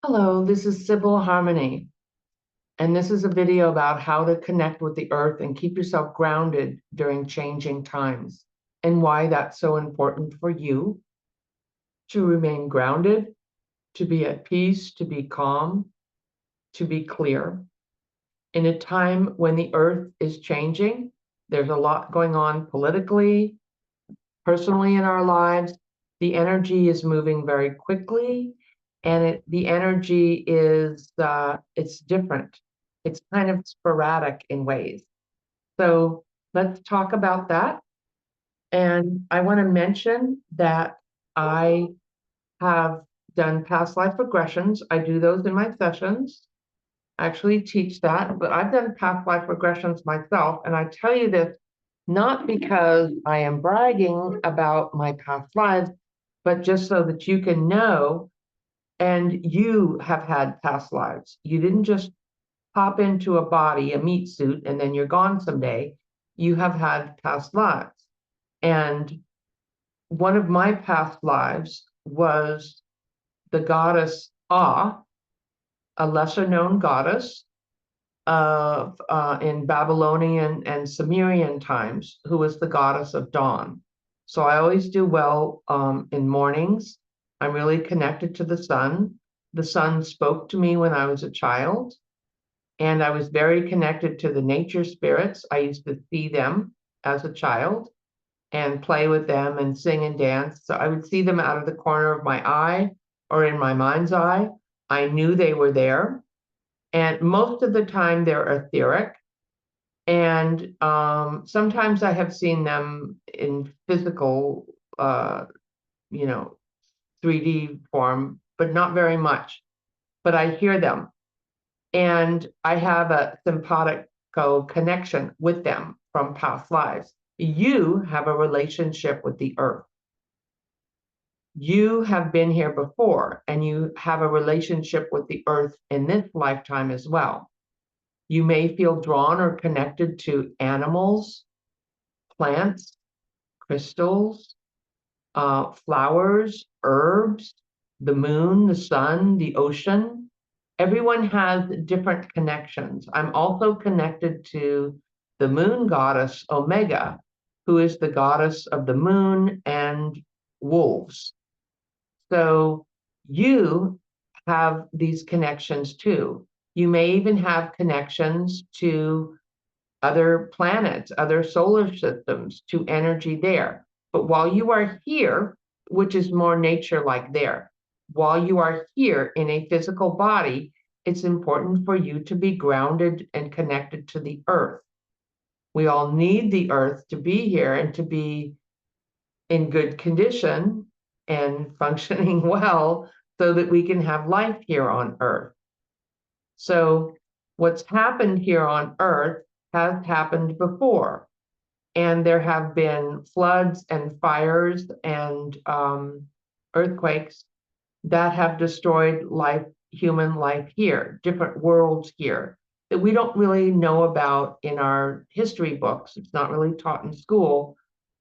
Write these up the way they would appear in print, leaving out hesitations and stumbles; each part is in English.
Hello, this is Sibyl Harmony, and this is a video about how to connect with the earth and keep yourself grounded during changing times, and why that's so important for you to remain grounded, to be at peace, to be calm, to be clear. In a time when the earth is changing, there's a lot going on politically, personally in our lives. The energy is moving very quickly, and the energy is it's different. It's kind of sporadic in ways. So let's talk about that. And I want to mention that I have done past life regressions. I do those in my sessions. I actually teach that, but I've done past life regressions myself. And I tell you this not because I am bragging about my past lives, but just so that you can know, and you have had past lives. You didn't just pop into a body, a meat suit, and then you're gone someday. You have had past lives. And one of my past lives was the goddess Ah, a lesser known goddess of in Babylonian and Sumerian times, who was the goddess of dawn. So I always do well in mornings. I'm really connected to the sun. The sun spoke to me when I was a child, and I was very connected to the nature spirits. I used to see them as a child and play with them and sing and dance. So I would see them out of the corner of my eye or in my mind's eye. I knew they were there. And most of the time, they're etheric. And sometimes I have seen them in physical, uh, you know, 3D form, but not very much. But I hear them, and I have a simpatico connection with them from past lives. You have a relationship with the earth. You have been here before, and you have a relationship with the earth in this lifetime as well. You may feel drawn or connected to animals, plants, crystals, flowers, herbs, the moon, the sun, the ocean. Everyone has different connections. I'm also connected to the moon goddess Omega, who is the goddess of the moon and wolves. So you have these connections too. You may even have connections to other planets, other solar systems, to energy there. But while you are here, which is more nature like there, while you are here in a physical body, it's important for you to be grounded and connected to the earth. We all need the earth to be here and to be in good condition and functioning well so that we can have life here on earth. So what's happened here on earth has happened before. And there have been floods and fires and earthquakes that have destroyed life, human life here, different worlds here that we don't really know about in our history books. It's not really taught in school,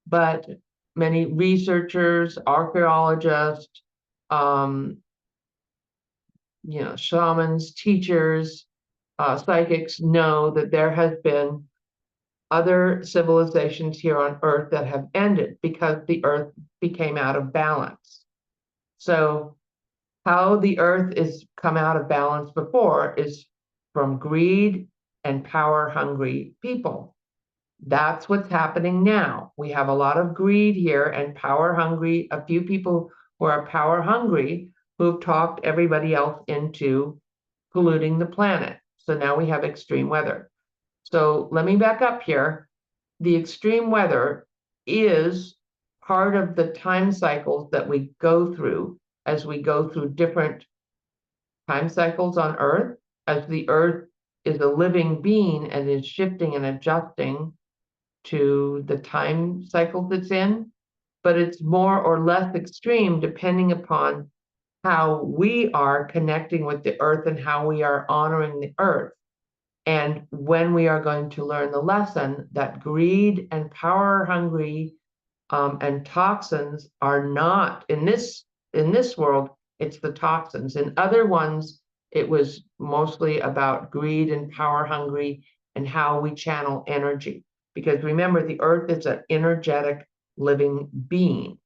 but many researchers, archaeologists, um, shamans, teachers, psychics know that there has been other civilizations here on Earth that have ended because the Earth became out of balance. So how the Earth is come out of balance before is from greed and power-hungry people. That's what's happening now. We have a lot of greed here and power-hungry, a few people who are power-hungry who've talked everybody else into polluting the planet. So now we have extreme weather. So let me back up here. The extreme weather is part of the time cycles that we go through as we go through different time cycles on Earth, as the Earth is a living being and is shifting and adjusting to the time cycles it's in, but it's more or less extreme depending upon how we are connecting with the Earth and how we are honoring the Earth. And when we are going to learn the lesson that greed and power hungry and toxins are not in this world, It's the toxins. In other ones, it was mostly about greed and power hungry and how we channel energy. Because remember, the earth is an energetic living being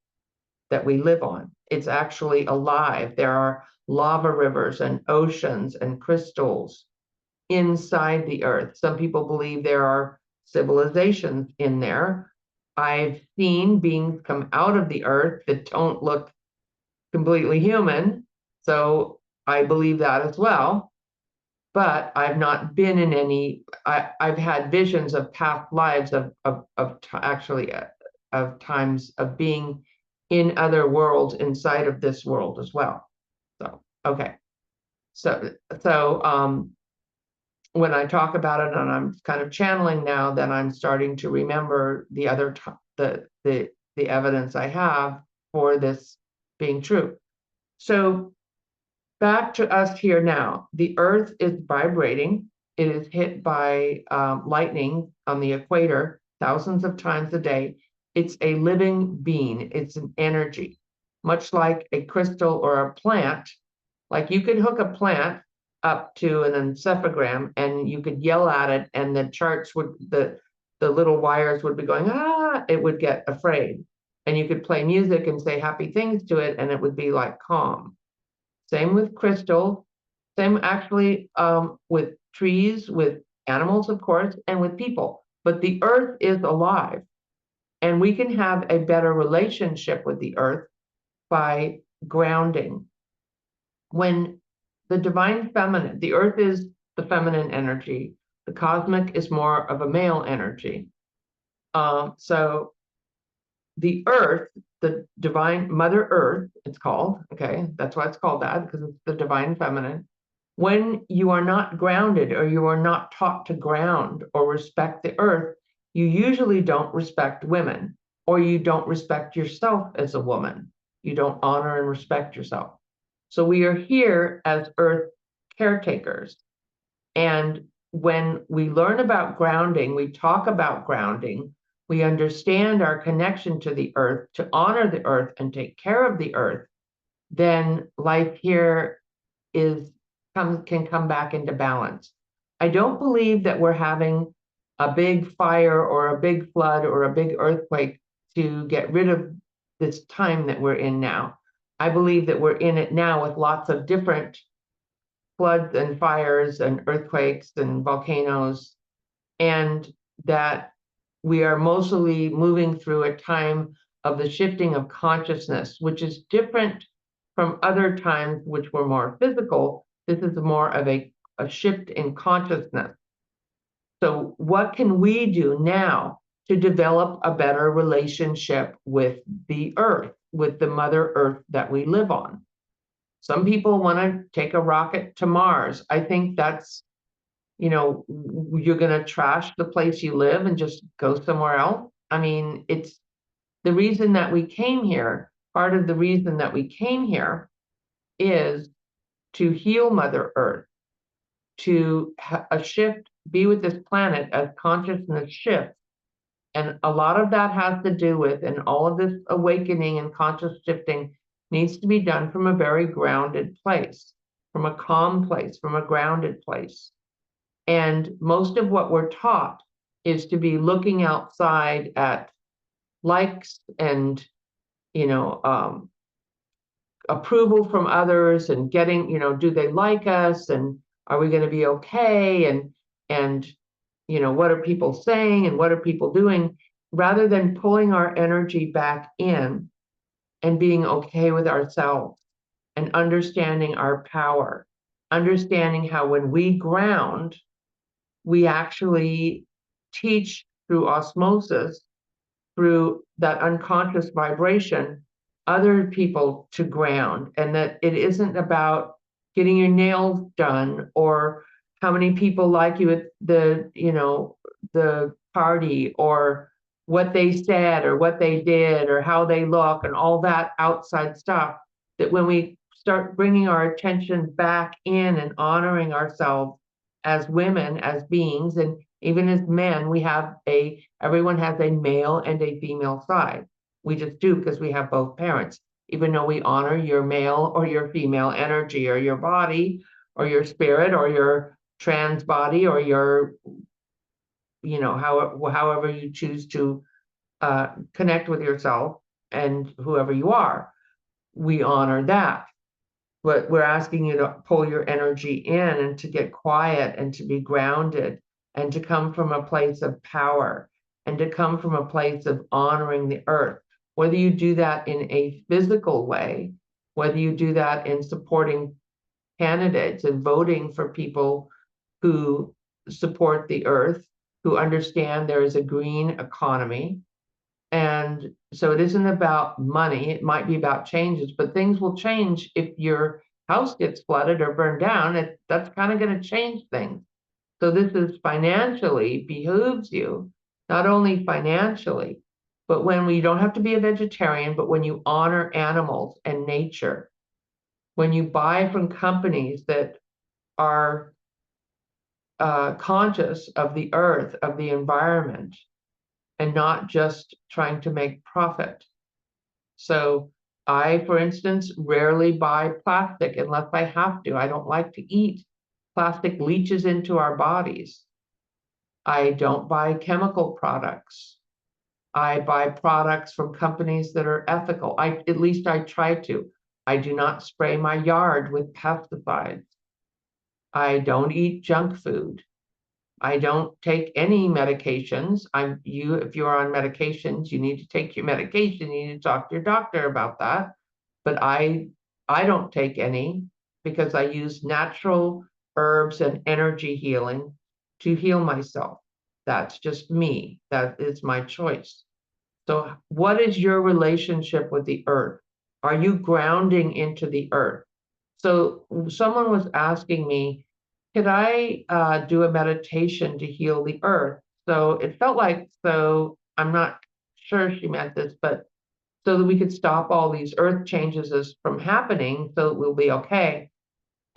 that we live on. It's actually alive. There are lava rivers and oceans and crystals inside the earth. Some people believe there are civilizations in there. I've seen beings come out of the earth that don't look completely human. So I believe that as well. But I've not been in any, I've had visions of past lives of times of being in other worlds inside of this world as well. So, okay. So when I talk about it and I'm kind of channeling now, then I'm starting to remember the other the evidence I have for this being true. So back to us here now. The earth is vibrating. It is hit by lightning on the equator thousands of times a day. It's a living being. It's an energy, much like a crystal or a plant. Like you could hook a plant up to an encephalogram and you could yell at it and the charts would, the little wires would be going, ah, it would get afraid. And you could play music and say happy things to it and it would be like calm. Same with crystal, same actually with trees, with animals, of course, and with people. But the earth is alive and we can have a better relationship with the earth by grounding. When the divine feminine, the earth is the feminine energy, the cosmic is more of a male energy. So the earth, the divine mother earth, it's called, okay, that's why it's called that, because it's the divine feminine. When you are not grounded or you are not taught to ground or respect the earth, you usually don't respect women, or you don't respect yourself as a woman. You don't honor and respect yourself. So we are here as earth caretakers. And when we learn about grounding, we talk about grounding, we understand our connection to the earth, to honor the earth and take care of the earth, then life here can come back into balance. I don't believe that we're having a big fire or a big flood or a big earthquake to get rid of this time that we're in now. I believe that we're in it now with lots of different floods and fires and earthquakes and volcanoes, and that we are mostly moving through a time of the shifting of consciousness, which is different from other times which were more physical. This is more of a shift in consciousness. So what can we do now to develop a better relationship with the earth, with the mother earth that we live on? Some people want to take a rocket to Mars. I think that's, you're going to trash the place you live and just go somewhere else. I mean, it's the reason that we came here. Part of the reason that we came here is to heal Mother Earth, to be with this planet as consciousness shifts. And a lot of that has to do with, and all of this awakening and conscious shifting needs to be done from a very grounded place, from a calm place, from a grounded place. And most of what we're taught is to be looking outside at likes and, approval from others and getting, do they like us and are we going to be okay? And, what are people saying and what are people doing, rather than pulling our energy back in and being okay with ourselves and understanding our power, understanding how when we ground, we actually teach through osmosis, through that unconscious vibration, other people to ground, and that it isn't about getting your nails done or how many people like you at the party, or what they said or what they did or how they look and all that outside stuff. That when we start bringing our attention back in and honoring ourselves as women, as beings, and even as men, everyone has a male and a female side. We just do because we have both parents. even though we honor your male or your female energy or your body or your spirit or your trans body or your, however you choose to connect with yourself and whoever you are. We honor that. But we're asking you to pull your energy in and to get quiet and to be grounded and to come from a place of power and to come from a place of honoring the earth. Whether you do that in a physical way, whether you do that in supporting candidates and voting for people who support the earth, who understand there is a green economy. And so it isn't about money. It might be about changes, but things will change if your house gets flooded or burned down. That's kind of going to change things. So this is financially behooves you, not only financially, but when you don't have to be a vegetarian, but when you honor animals and nature, when you buy from companies that are conscious of the earth, of the environment, and not just trying to make profit. So I, for instance, rarely buy plastic unless I have to. I don't like to eat. Plastic leaches into our bodies. I don't buy chemical products. I buy products from companies that are ethical. At least I try to. I do not spray my yard with pesticides. I don't eat junk food. I don't take any medications. If you're on medications, you need to take your medication. You need to talk to your doctor about that. But I don't take any because I use natural herbs and energy healing to heal myself. That's just me. That is my choice. So what is your relationship with the earth? Are you grounding into the earth? So someone was asking me, could I do a meditation to heal the earth? So it felt like, so I'm not sure she meant this, but so that we could stop all these earth changes from happening so that we'll be okay.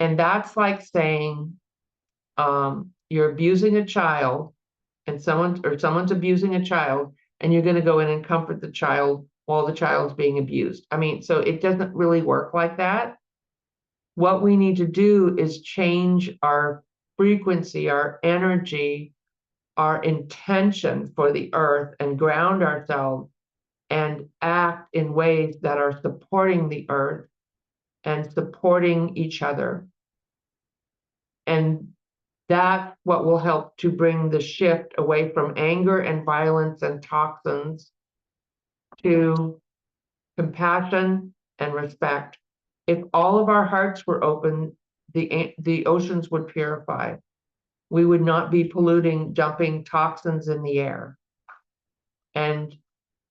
And that's like saying you're abusing a child and someone's abusing a child and you're going to go in and comfort the child while the child's being abused. I mean, so it doesn't really work like that. What we need to do is change our frequency, our energy, our intention for the earth and ground ourselves and act in ways that are supporting the earth and supporting each other. And that's what will help to bring the shift away from anger and violence and toxins to compassion and respect. If all of our hearts were open, the oceans would purify. We would not be polluting, dumping toxins in the air. And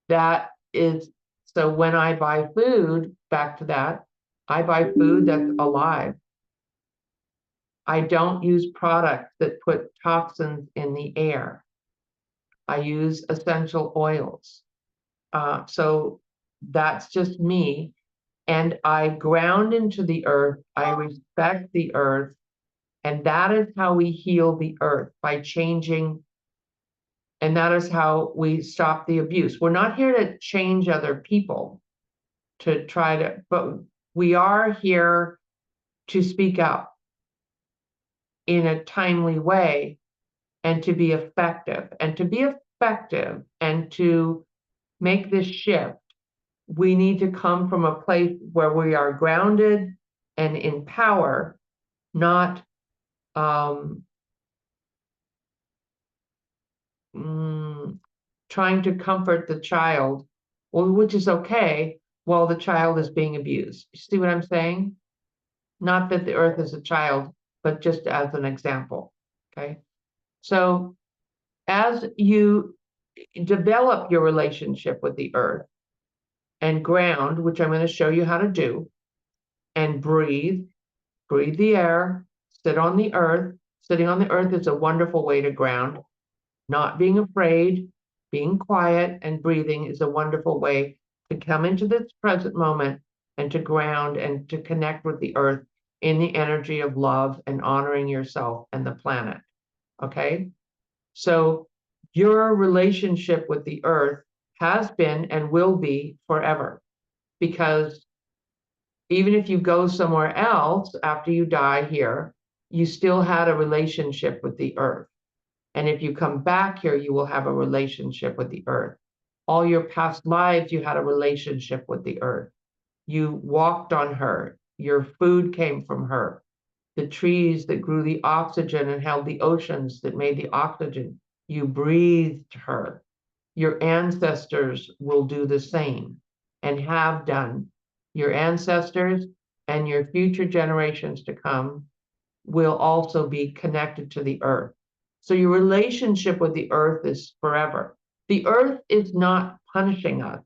that is, so when I buy food, back to that, I buy food that's alive. I don't use products that put toxins in the air. I use essential oils. So that's just me. And I ground into the earth. I respect the earth. And that is how we heal the earth, by changing. And that is how we stop the abuse. We're not here to change other people, to try to, but we are here to speak up in a timely way and to be effective. And to be effective and to make this shift, we need to come from a place where we are grounded and in power, not trying to comfort the child, well, which is okay, while the child is being abused. You see what I'm saying? Not that the earth is a child, but just as an example, okay? So as you develop your relationship with the earth and ground, which I'm going to show you how to do, and breathe the air, sit on the earth. Sitting on the earth is a wonderful way to ground. Not being afraid, being quiet, and breathing is a wonderful way to come into this present moment and to ground and to connect with the earth in the energy of love and honoring yourself and the planet. Okay? So your relationship with the earth has been and will be forever, because Even if you go somewhere else after you die here, you still had a relationship with the earth. And if you come back here, you will have a relationship with the earth. All your past lives, you had a relationship with the earth. You walked on her. Your food came from her. The trees that grew the oxygen and held the oceans that made the oxygen, you breathed her. Your ancestors will do the same and have done. Your ancestors and your future generations to come will also be connected to the earth. So your relationship with the earth is forever. The earth is not punishing us.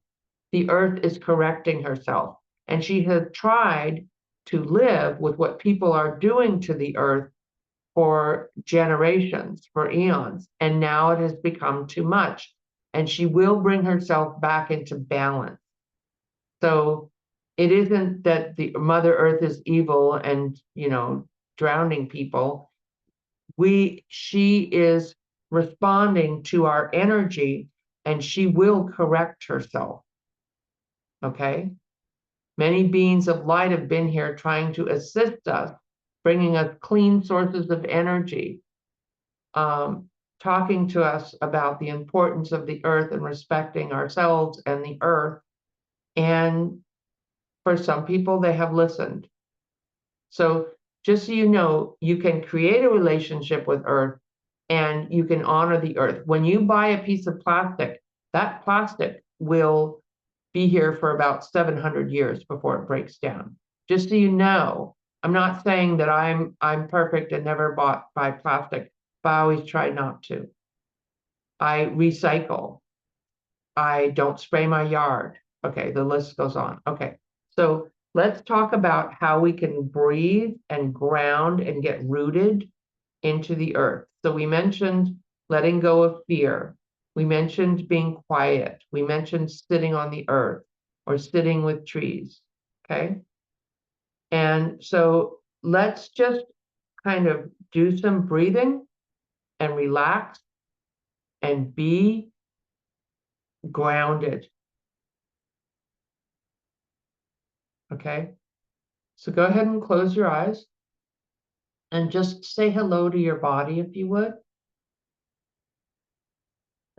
The earth is correcting herself. And she has tried to live with what people are doing to the earth for generations, for eons. And now it has become too much. And she will bring herself back into balance. So it isn't that the Mother Earth is evil and, drowning people. She is responding to our energy and she will correct herself. Okay? Many beings of light have been here trying to assist us, bringing us clean sources of energy, talking to us about the importance of the earth and respecting ourselves and the earth. And for some people, they have listened. So just so you know, you can create a relationship with earth and you can honor the earth. When you buy a piece of plastic, that plastic will be here for about 700 years before it breaks down. Just so you know, I'm not saying that I'm perfect and never buy plastic, but I always try not to. I recycle. I don't spray my yard. Okay, the list goes on. Okay, so let's talk about how we can breathe and ground and get rooted into the earth. So we mentioned letting go of fear. We mentioned being quiet. We mentioned sitting on the earth or sitting with trees. Okay. And so let's just kind of do some breathing and relax and be grounded. Okay. So go ahead and close your eyes and just say hello to your body if you would.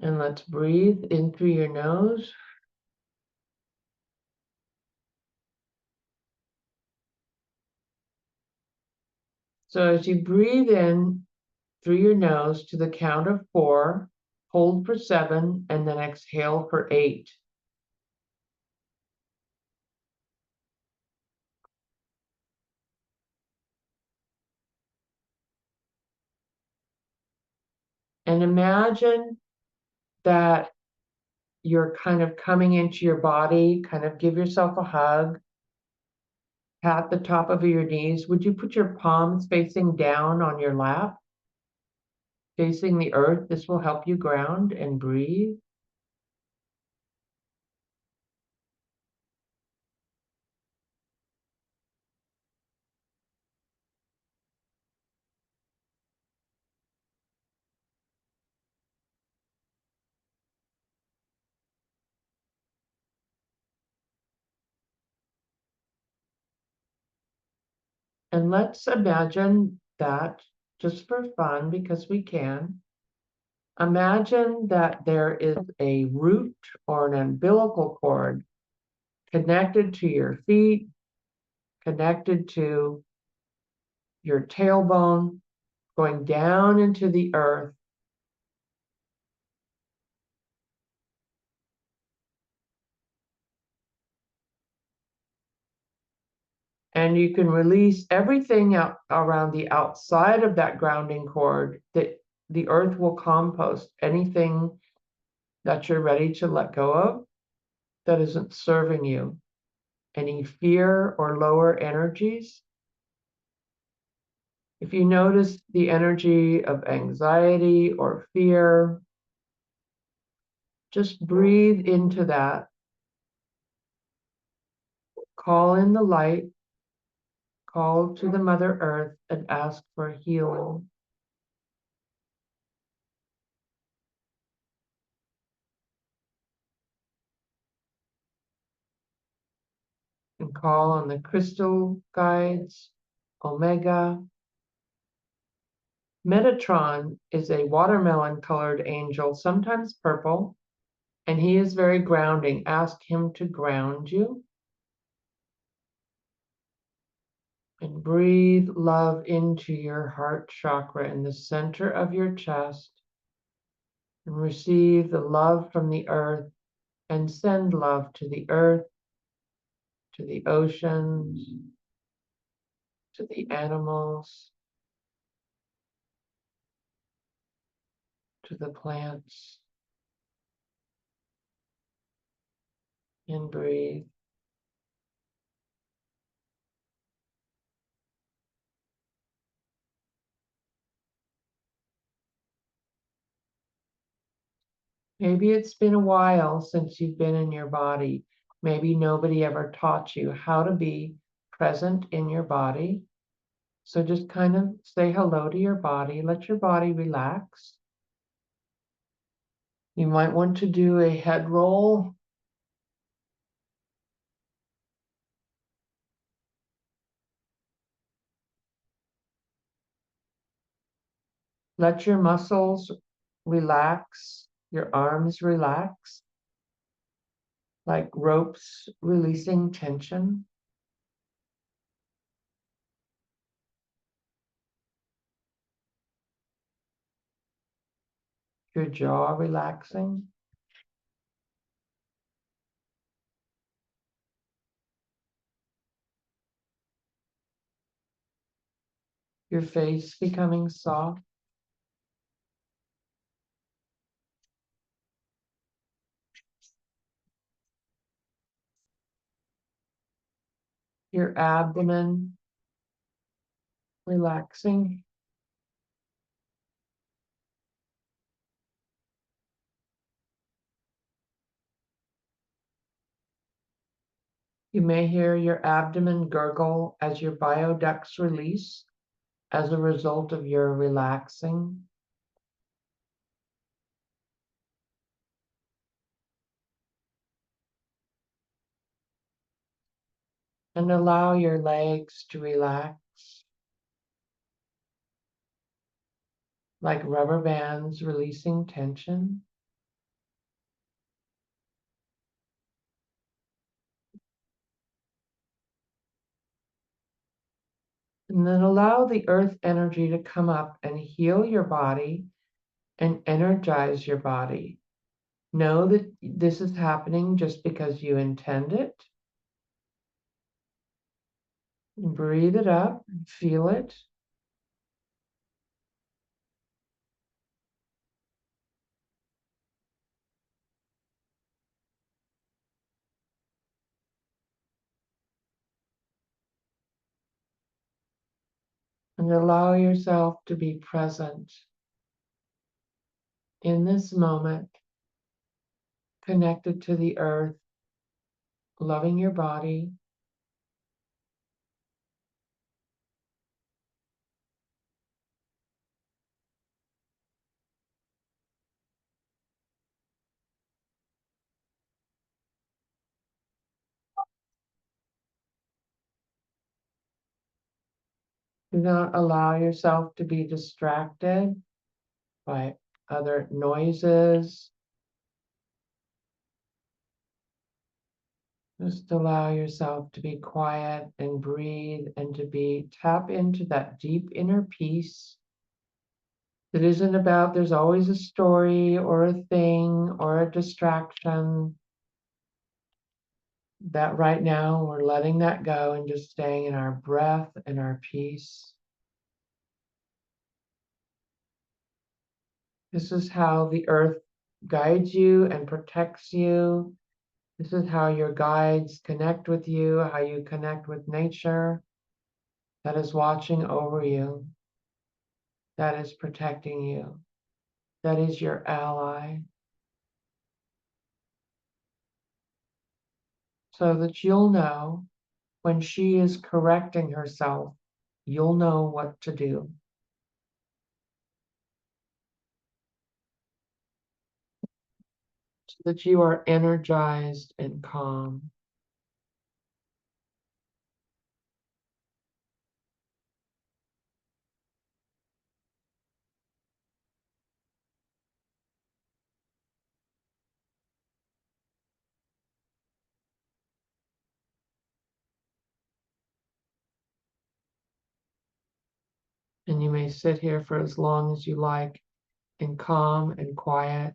And let's breathe in through your nose. So as you breathe in through your nose to the count of 4, hold for 7, and then exhale for 8. And imagine that you're kind of coming into your body, kind of give yourself a hug, pat the top of your knees. Would you put your palms facing down on your lap, facing the earth? This will help you ground and breathe. And let's imagine that, just for fun, because we can, imagine that there is a root or an umbilical cord connected to your feet, connected to your tailbone, going down into the earth. And you can release everything out around the outside of that grounding cord that the earth will compost anything that you're ready to let go of that isn't serving you. Any fear or lower energies. If you notice the energy of anxiety or fear, just breathe into that. Call in the light, call to the Mother Earth and ask for healing. And call on the crystal guides, Omega. Metatron is a watermelon-colored angel, sometimes purple, and he is very grounding. Ask him to ground you. And breathe love into your heart chakra in the center of your chest. And receive the love from the earth and send love to the earth, to the oceans, to the animals, to the plants. And breathe. Maybe it's been a while since you've been in your body. Maybe nobody ever taught you how to be present in your body. So just kind of say hello to your body. Let your body relax. You might want to do a head roll. Let your muscles relax, your arms relax, like ropes releasing tension. Your jaw relaxing. Your face becoming soft. Your abdomen relaxing. You may hear your abdomen gurgle as your bioducts release as a result of your relaxing. And allow your legs to relax like rubber bands releasing tension. And then allow the earth energy to come up and heal your body and energize your body. Know that this is happening just because you intend it. Breathe it up, feel it. And allow yourself to be present in this moment, connected to the earth, loving your body. Do not allow yourself to be distracted by other noises. Just allow yourself to be quiet and breathe and to be tap into that deep inner peace that isn't about there's always a story or a thing or a distraction. That right now we're letting that go and just staying in our breath and our peace. This is how the earth guides you and protects you. This is how your guides connect with you, how you connect with nature that is watching over you, that is protecting you, that is your ally, so that you'll know when she is correcting herself, you'll know what to do, so that you are energized and calm. And you may sit here for as long as you like in calm and quiet.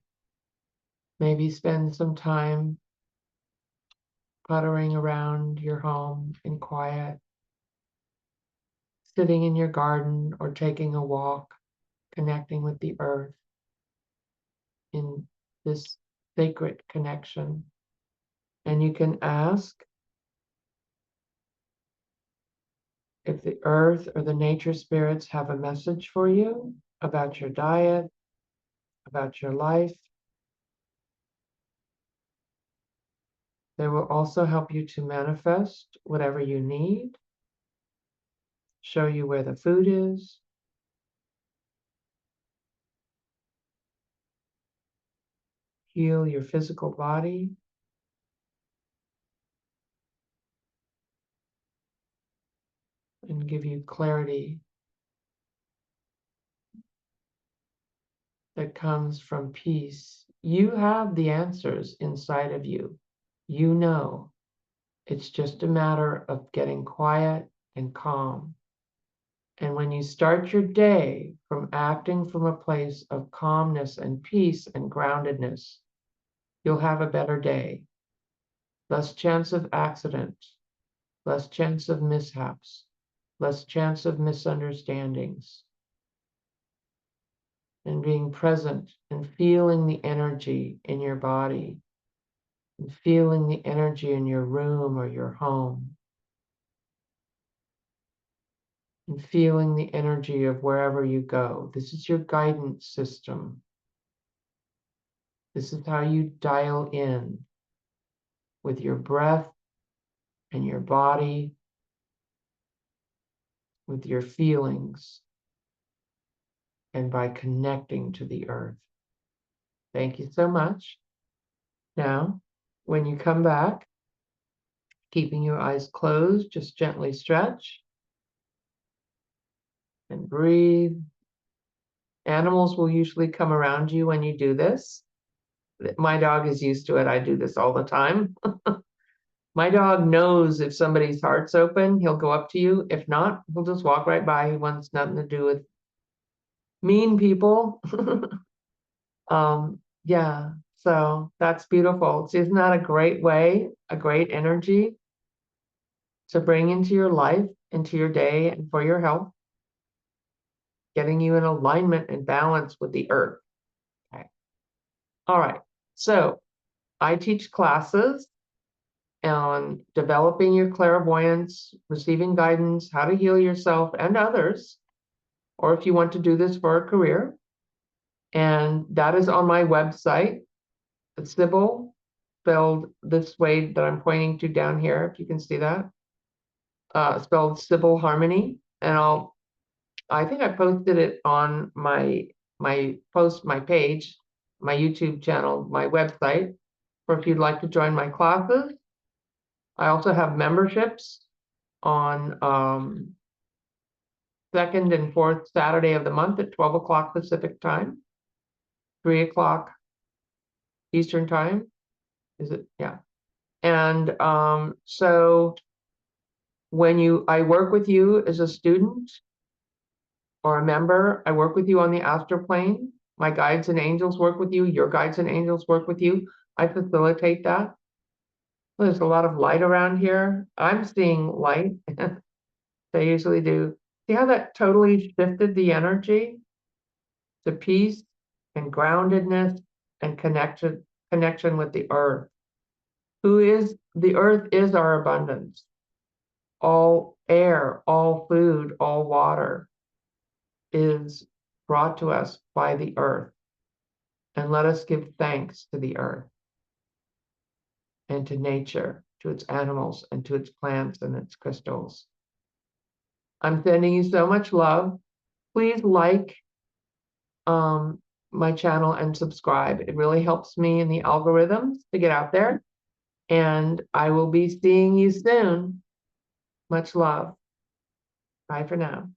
Maybe spend some time puttering around your home in quiet, sitting in your garden or taking a walk, connecting with the earth in this sacred connection. And you can ask if the earth or the nature spirits have a message for you about your diet, about your life. They will also help you to manifest whatever you need, show you where the food is, heal your physical body, and give you clarity that comes from peace. You have the answers inside of you. You know. It's just a matter of getting quiet and calm. And when you start your day from acting from a place of calmness and peace and groundedness, you'll have a better day. Less chance of accident, less chance of mishaps, less chance of misunderstandings. And being present and feeling the energy in your body, and feeling the energy in your room or your home, and feeling the energy of wherever you go. This is your guidance system. This is how you dial in with your breath and your body, with your feelings, and by connecting to the earth. Thank you so much. Now, when you come back, keeping your eyes closed, just gently stretch and breathe. Animals will usually come around you when you do this. My dog is used to it. I do this all the time. My dog knows if somebody's heart's open, he'll go up to you. If not, he'll just walk right by. He wants nothing to do with mean people. Yeah, so that's beautiful. So isn't that a great way, a great energy to bring into your life, into your day, and for your health, getting you in alignment and balance with the earth? Okay. All right. So I teach classes on developing your clairvoyance, receiving guidance, how to heal yourself and others, or if you want to do this for a career. And that is on my website. It's Sibyl, spelled this way that I'm pointing to down here, if you can see that. Spelled Sibyl Harmony. And I think I posted it on my page, my YouTube channel, my website, or if you'd like to join my classes. I also have memberships on second and fourth Saturday of the month at 12 o'clock Pacific time, 3 o'clock Eastern time. Is it? Yeah. And so when I work with you as a student or a member, I work with you on the astral plane. My guides and angels work with you. Your guides and angels work with you. I facilitate that. There's a lot of light around here. I'm seeing light. They usually do. See how that totally shifted the energy to peace and groundedness and connection with the earth. The earth is our abundance. All air, all food, all water is brought to us by the earth. And let us give thanks to the earth and to nature, to its animals and to its plants and its crystals. I'm sending you so much love. Please like my channel and subscribe. It really helps me in the algorithms to get out there. And I will be seeing you soon. Much love. Bye for now.